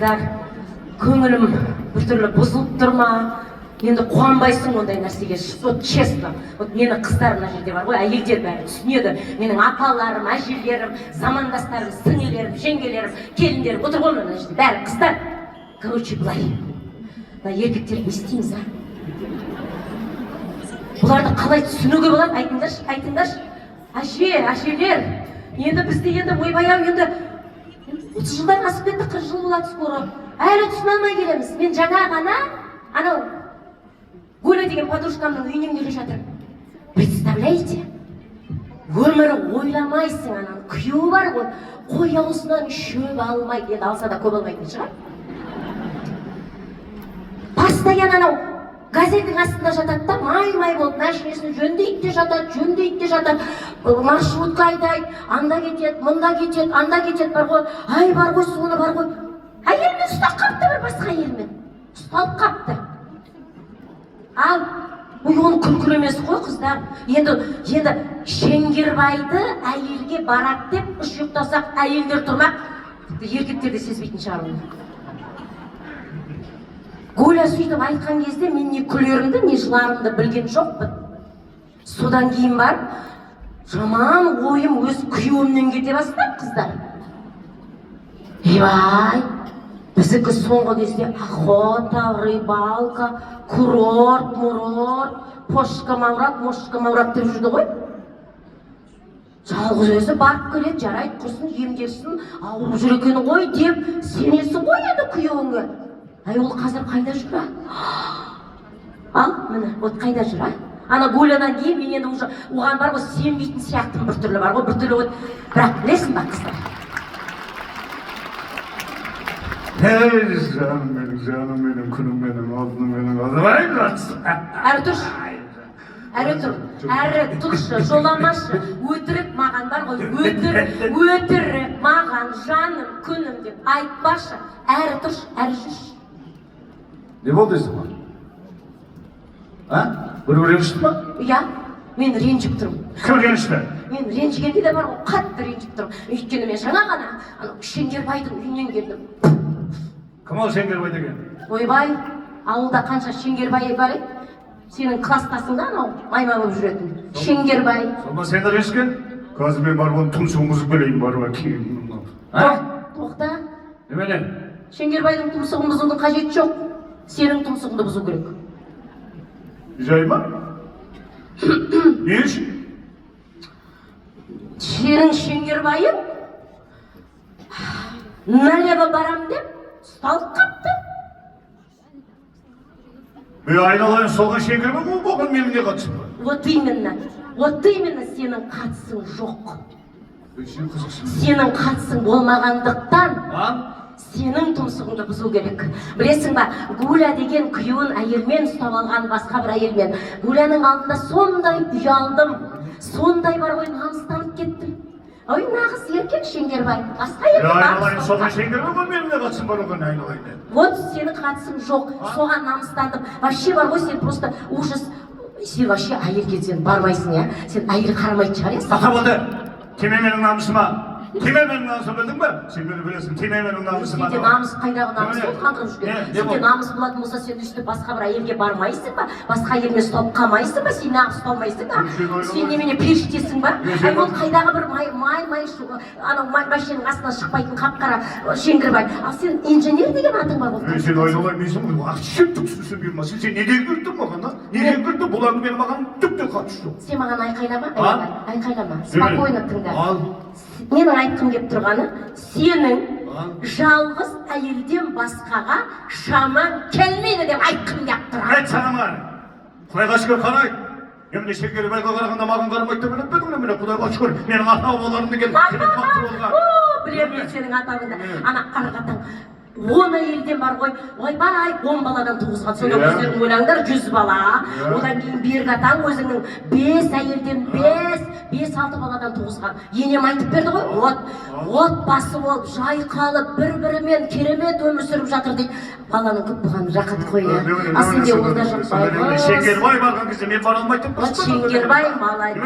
қыздар, көңілім біртүрлі бұзылып тұр ма? Енді қуанбайсың ондай нәрсеге. Вот честно. Вот мені қыздар мына жерде бар ғой, әйелдер бәрі түсінеді. Менің апаларым, әжелерім, замандастарым, сіңелерім, жеңгелерім, келіндерім отыр ғой мына жерде. Бәрі қыздар. Короче, былай. Мына еркектер не істейміз, а? Бұларды қалай түсінуге болады? Айтыңдаршы. Әжелер. Енді бізде енді ойбай-ау енді 30 жылдан асып кетті, 40 жыл болады скоро. Әлі түсіне алмай келеміз. Мен жаңа ғана анау Гуля деген подружкамның үйінен келе жатыр. Представляете? Өмірі ойламайсың, анан күйеуі бар ғой, қой аузынан шөп алмайды, енді алса да көп алмайтын шығар. Постоянно анау газеттің астында жатады да, май болып, машинесін жөндейді де жатады, маршрутка айдайды, анда кетеді, мында кетеді, анда кетеді, бар ғой, ай бар ғой, соны бар ғой. Әйелмен ұстап қапты, бір басқа әйелмен. Ұсталып қапты. Ал, оны күлкілі емес қой, қыздар. Енді Шеңгербайды әйелге барат деп, үш ұйықтасақ, әйелдер тұрмақ, еркектер де сезбейтін шығар оны. Гуля сөйтіп айтқан кезде мен не күлерімді, не жыларымды білген жоқпын. Содан кейін барып, жаман ойым өз күйеуімнен кете бастап, қыздар. Ебай, біздікі соңғы кезде охота, рыбалка, курорт, пошка маврат деп жүрді ғой. Жалғыз өзі барып келеді, жарайды, құрсын, емдерсін, ауырып жүр екені ғой деп сенесің ғой еді күйеуіңе. Ай, ол қазір қайда жүр, Ал, міне, от қайда жүр, Ана Гулядан кейін мен енді уже оған бар ғой, сенбейтін сияқтым біртүрлі бар ғой, біртүрлі от. Бірақ білесің ба, қыздар? Жаным менің, күнім менің, алтыным менің, азабай жатсың. Әрі тұршы, жоламашы, өтірік маған бар ғой, өтірік маған жаным, күнім деп айтпашы, әрі тұршы, әрі жүрші. Не болды дейсің ба? Бір ренжішті ма? Иә, мен ренжіп тұрмын. Кім ренжішті? Мен ренжігенде де бар ғой, қатты ренжіп тұрмын. Өйткені мен жаңа ғана Шеңгербайдың үйінен келдім. Кім ол Шеңгербай деген? Ойбай, ауылда қанша Шеңгербай бар еді? Сенің кластасың да анау майма болып жүретін. Шеңгербай. Сонда сені ренжіген? Қазір мен барып оның тұмсығын бұзып келейін, барып кейін. Тоқта. Неменен? Шеңгербайдың тұмсығын бұзудың қажеті жоқ. Сенің тұмсығыңды бұзу керек. Жай ма? Не үшін? Сенің Шеңгербайың налево барам деп ұсталып қапты. Мен айналайын солға Шеңгербай ғой, оған менің не қатысым бар? Вот именно сенің қатысың жоқ. Сенің қатысың болмағандықтан сенің тұмсығыңды бұзу керек. Білесің ба, Гуля деген күйеуін әйелмен ұстап алған басқа бір әйелмен. Гуляның алдында сондай ұялдым, сондай бар ғой, намыстанып кеттім. Ой, нағыз еркек Шеңгербай. Басқа еркек бар. Айналайын, соған Шеңгербай ғой, менің не қатысым бар оған айналайын. Вот сенің қатысың жоқ, соған намыстандым. Вообще бар ғой, сен просто ужас. Сен вообще әйелге сен бармайсың, я? Сен әйел қарамайтын шығар, я? Тақа болды, теме менің намысыма. Теме менің намысыма, білдің ба? Сен мені білесің, теме менің намысыма. Сенде намыс қайдағы намыс болды, қаңғырып жүрген. Сенде намыс болатын болса, сен үсті басқа бір әйелге бармайсың ба? Басқа әйелмен ұсталып қалмайсың ба? Сен неғып ұсталмайсың ба? Сен немене періштесің ба? Ай, ол қайдағы бір анау машинаның астынан шықпайтын қап-қара Шеңгербай. Ал сен инженер деген атың бар ғой. Сен ойлаймайсың ғой, ақшып түксісін берма. Сен неден күлдің маған, неден күлдің? Бұл әңгіменің маған түкте қатысы жоқ. Сен маған айқайлама, спокойно тыңда. Менің айтқым кеп тұрғаны, сенің жалғыз әйелден басқаға шамаң келмейді деп айтқым кеп тұрғаны. Айт сағама, Құдайға шүкір қарайды. Емде Шеңгербайға қарағанда маған қарамайды деп біліп бедің, мені Құдайға шүкір, менің ата-бабаларым деген керек бақтыр болған. Білемін сенің ата-бабаңды. Ана қарғатаң 10 әйелден бар ғой, ойбай, 10 баладан туғызған. Сонда өздерің ойлаңдар, 100 бала. Одан кейін бергі атаң өзіңнің 5 әйелден 5 5-6 баладан туғызған. Енем айтып берді ғой, отбасы болып, жайқалып, бір-бірімен керемет өмір сүріп жатыр дейді. Баланың көп болғаны рақат қой. Сенде ол да жоқ. Шеңгербай барған кезде мен бара алмайтын. Шеңгербай молодец.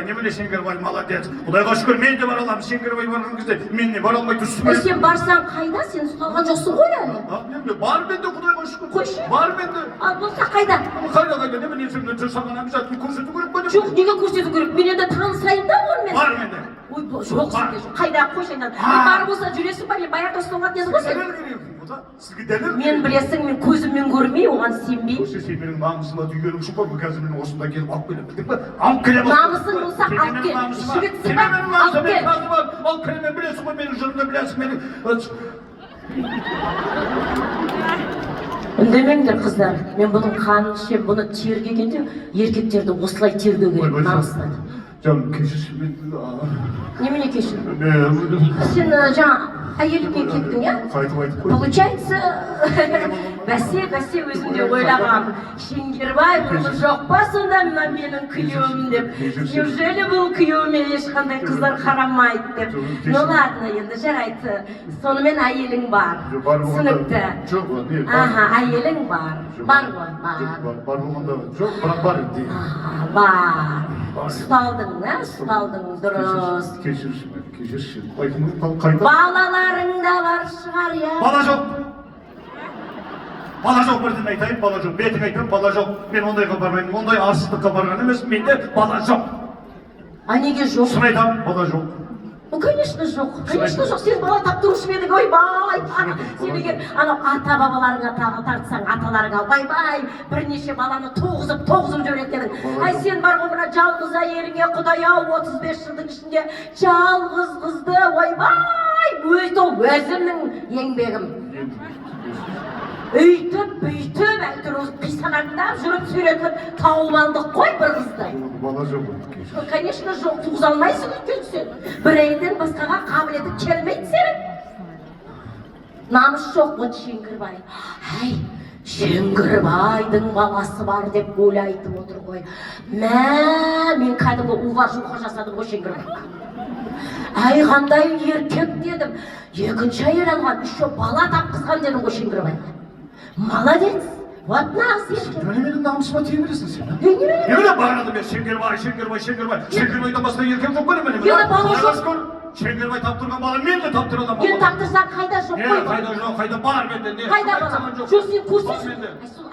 Немене Шеңгербай молодец. Құдайға шүкір мен де бара аламын. Шеңгербай барған кезде мен не бара алмай тұрсың. Сен барсаң қайда? Сен ұсталған жоқсың ғой әлі. Бар менде Құдайға шүкір. Қойшы. Бар менде. Ал болса қайда? Қайда немене сен жасаған обязательно көрсету керек па? Жоқ, неге көрсету керек? Мен енді танысайын да онымен. Бар менде. Ой, жоқ, сенде жоқ. Қайда қойшайдан? Бар болса жүресің ба? Мен баяғыда ұсталған деді ғой сен. Сізге дәлел мен білесің, мен көзіммен көрмей, оған сенбей. Осы сен менің намысыма түйгенің үшін ба? Қазір мен осында келіп алып келемін. Білдің ба? Алып келемін. Намысың болса алып кел. Жігітсің ба? Алып кел. Алып келемін, білесің ғой менің жырымды білесің менің. Үндемеңдер қыздар. Мен бұның қанын ішем, бұны тергегенде еркектерді осылай тергеу керек намыстан. Canım keşiş mi? Немене кешір? Ne? Сен жаңа әйеліңе кеттің, иә? Қайтып Получается, бәсе өзімде ойлағам. Шеңгербай, бұл жоқ па сонда менің күйеуім деп. Неужели бұл күйеуіме ешқандай қыздар қарамайды деп. Ну ладно, енді жарайды. Сонымен әйелің бар. Түсінікті. Жоқ, не? Аха, әйелің бар. Бар ғой, бар. Бар болғанда жоқ, бірақ бар енді. Бар. Ұсталдың, ұсталдың, дұрыс. Кешірші. Қайда? Балаларың да бар шығар, я? Бала жоқ. Бала жоқ, бірден айтайын, бала жоқ. Бетің айтайын, бала жоқ. Мен ондайға бармаймын, ондай арсыздыққа барған емес, менде бала жоқ. А неге жоқ? Шын айтамын, бала жоқ. Ну, конечно жоқ, сен бала таптырушы ма едің, ойбай, сен егер анау ата-бабаларыңа тартсаң, аталарға, ойбай, бірнеше баланы тоғызып жібереді дедің. Ай, сен бар ғой мына жалғыз әйеліңе, Құдай-ау, 35 жылдың ішінде жалғыз қызды, ойбай, өзімнің еңбегім. Үйтіп, әйтір қисанаңдап жүріп сүйретіп тауып алдық қой бір қызды. Бала жоқ. Конечно жоқ, туғыз алмайсың өйткені сен. Бір әйелден басқаға қабілеті келмейді сенің. Намыс жоқ бұл Шеңгірбай. Әй, Шеңгірбайдың баласы бар деп Гүл айтып отыр ғой. Мен кәдімгі уға-жуға жасадым ғой Шеңгірбай. Әй, қандай еркек дедім. Екінші әйел алған, үші бала тапқызған дедім ғой Шеңгірбай. Молодец! Вот нағыз еркек. Менің намысыма тие бересің сен. Немене бағанады мен Шеңгербайдан басқа еркек жоқ қой менің. Енді бала жоқ. Шеңгербай таптырған бала мен де таптыра аламын. Мен таптырсаң қайда жоқ қой? Қайда жоқ, қайда бар менде. Қайда бала? Жоқ, сен көрсетші.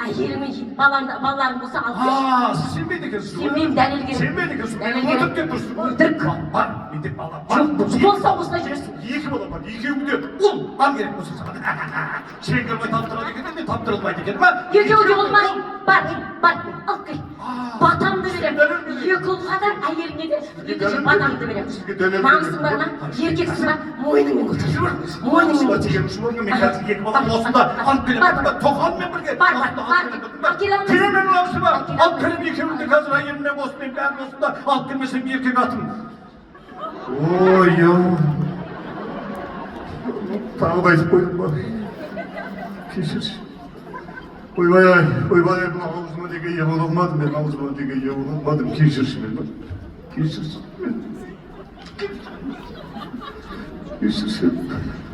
Әйелімен балаларың болса алып келші. Сіз сенбейді екенсіз. Сенбеймін, дәлел керек. Сенбейді екенсіз. Өтіп кеп тұрсыз. Өтірік. Бар, менде бала бар. Жоқ, болса осылай жүресің. Екі бала бар, екеуі де ұл ал керек болса саған. Шеңгербай таптырады екен, мен таптырылмайды екен ба? Екеуі де ұл бар, алып кел. Батамды берем. Екі ұлға да әйеліңе де екінші батамды берем. Намысың бар ма? Еркексің ба? Мойныңмен көтер. Мойныңмен көтер. Мен қазір екі балам осында алып келемін. Тоқалмен бірге. Бар. Алып келе алмайсың. Келемен намысы бар. Алып келем екеуінде қазір әйеліммен осымен бәрін осында алып келмесем еркек атым. Ой, тағы да айтып қойдым ба? Кешірші. Ойбай, мен аузыма неге ие бола алмадым, кешірші мен ба? Кешірші.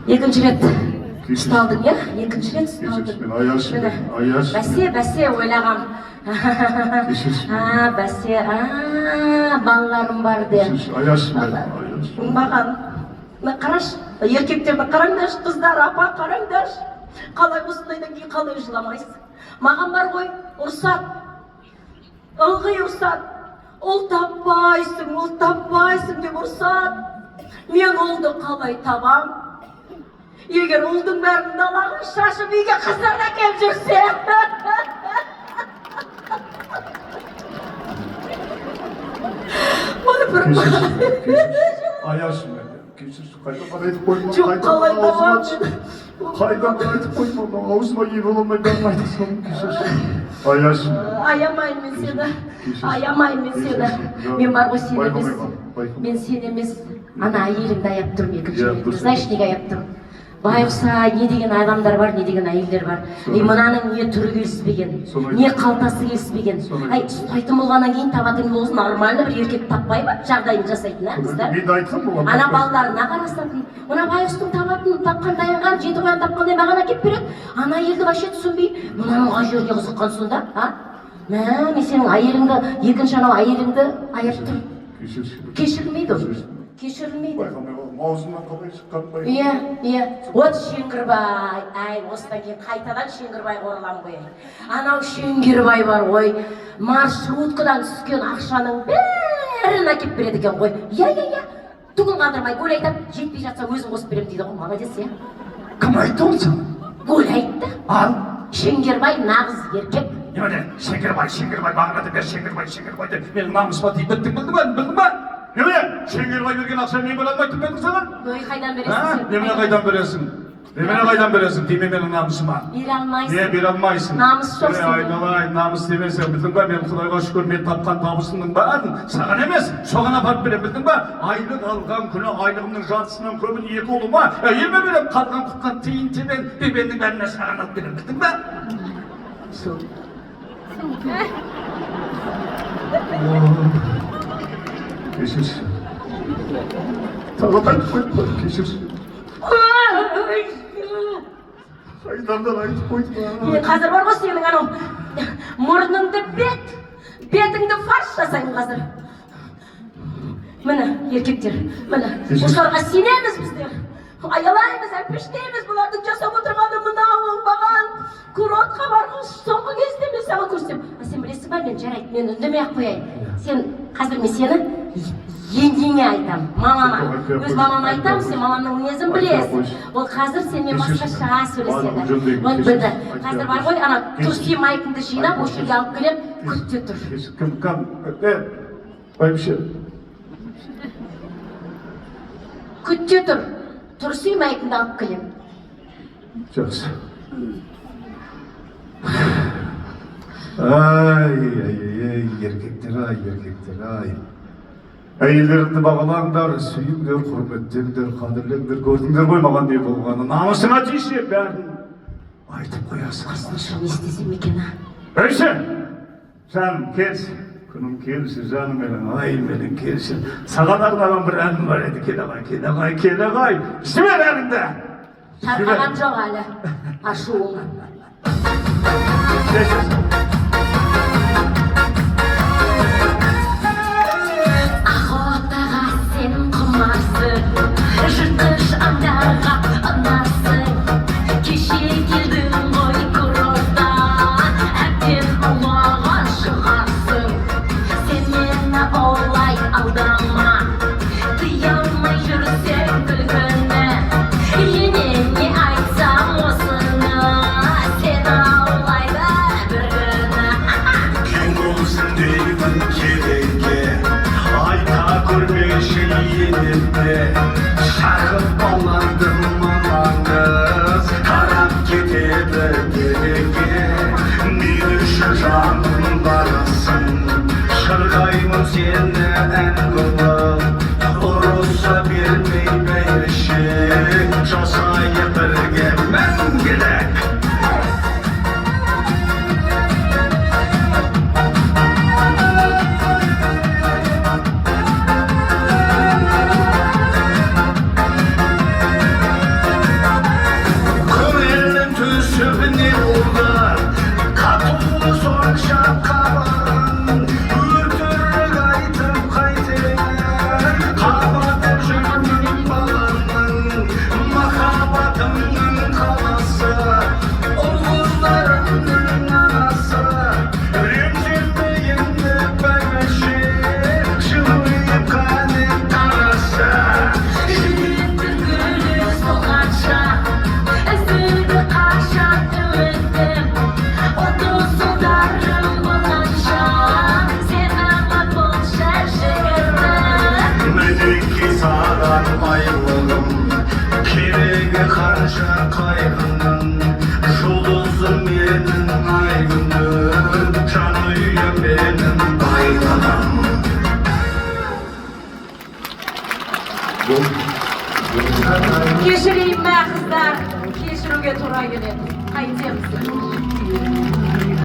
Екінші рет ұсталдың, иә? Екінші рет ұсталдың. Бәсе, ойлағам. Бәсе, балаларым бар де. Маған, қараш, еркектерді қараңдаршы, қыздар, апа қараңдаршы. Қалай осындайдан кейін қалай жыламайсың? Маған бар ғой, ұрсат, ылғи ұрсат. Ұл таппайсың деп ұрсат. Мен ұлды қалай табам? Егер ұлдың бәрін далаға шашып үйге қыздар әкеліп жүрсе. Аяшым мен, кешірші, қайдан айтып қойма. Жоқ, қалай табам? Қайдан айтып қойма, аузыма ие бола алмай бәрін айтасың, кешірші. Аяшым. Аямайын мен сені. Мен бар ғой сен емес. Мен сен емес. Ана әйелімді аяп тұрмын екінші рет. Знаешь, неге аяп тұрмын? байқұса не деген адамдар бар, не деген әйелдер бар. Мынаның не түрі келіспеген, не қалтасы келіспеген. Ұстайтын болғаннан кейін табатын болсын, нормально бір еркек таппай ма жағдайын жасайтын, ә қыздар? Мен айтсам болған. Ана балаларына қарасатын, мына байғұстың табатын, тапқан таянған, жеті қоян тапқандай маған әкеп береді. Ана әйелді вообще түсінбей, мынаның қай жеріне қызыққан сонда, а? Мә, мен сенің әйеліңді, екінші анау әйеліңді айырып тұр. Кешірілмейді ол. Кешірілмейді. Байқамай қалдым, аузымнан қалай шыққан бай. Иә. Вот Шеңгірбай. Ай, осыдан кейін қайтадан Шеңгірбайға ораламын ғой. Анау Шеңгірбай бар ғой. Маршруткадан түскен ақшаның бәрін әкеп береді екен ғой. Иә. Түгін қалдырмай, гөл айтады, жетпей жатса өзім қосып беремін дейді ғой. Молодец, иә. Кім айтты оны саған? Гөл айтты. Ал? Шеңгірбай нағыз еркек. Немене? Шеңгірбай, бағана бер Шеңгірбай деп менің намысыма тиіп білдің ба? Немене? Шеңгірбай берген ақша мен біле алмайтын бедім саған? Ой, қайдан бересің сен? Немене қайдан бересің? Тиме менің намысыма. Бере алмайсың. Не, бере алмайсың. Намыс жоқ сен. Айналайын, намыс демесең, білдің ба, мен Құдайға шүкір мен тапқан табысымның бәрін саған емес, соған апарып беремін, білдің ба? Айлық алған күні айлығымның жартысынан көбін екі ұлыма, елме беремін, қалған құтқан тиын тебен, бебеннің бәріне саған алып беремін, білдің ба? Кешірші. Тағы айтып қойды, кешірші. Қайдардан айтып қойды ма? Қазір бар ғой сенің анау мұрныңды бетіңді фарш жасаймын қазір. Міне, еркектер, міне, осыларға сенеміз біздер. Аялаймыз, әлпештейміз, бұлардың жасап отырғаны мынау оңбаған курортқа барғыз, соңғы кезде мен саған көрсем. Сен білесің ба, мен жарайды, мен үндемей ақ қояйын. Сен, қазір мен сені ендеңе айтам, мамама. Өз мамама айтам, сен мамамның мінезін білесің. Ол қазір сенімен басқаша сөйлеседі. Ол білді. Қазір бар ғой, ана турси майкыңды жинап, осы жерге алып келем, күтте тұр. Кім? Бәйбіше. Күтте тұр. Турси майкыңды алып келем. Жақсы. Еркектер. Әйелдеріңді бағалаңдар, сүйіңдер, құрметтеңдер, қадірлеңдер, көрдіңдер ғой маған не болғаны. Намысыңа тисе бәрін айтып қоясың. Қасынша не істесем екен, а? Өйші, жаным келсін, күнім келсін, жаным менің, ай менің келсін. Саған арнаған бір әнім бар еді, келеғай. Жібер әніңді. Тарқаған жоқ әлі, ашуың. Жыртқыш аңдарға ұнасың, кеше келдің ғой курорттан, әбден аулаға шығасың. Сен мені олай алдама, тыя алмай жүрсең күлкіні, енеңе айтсам осыны, сен аулайды бір күні. tuра keledi. Kaytemiz.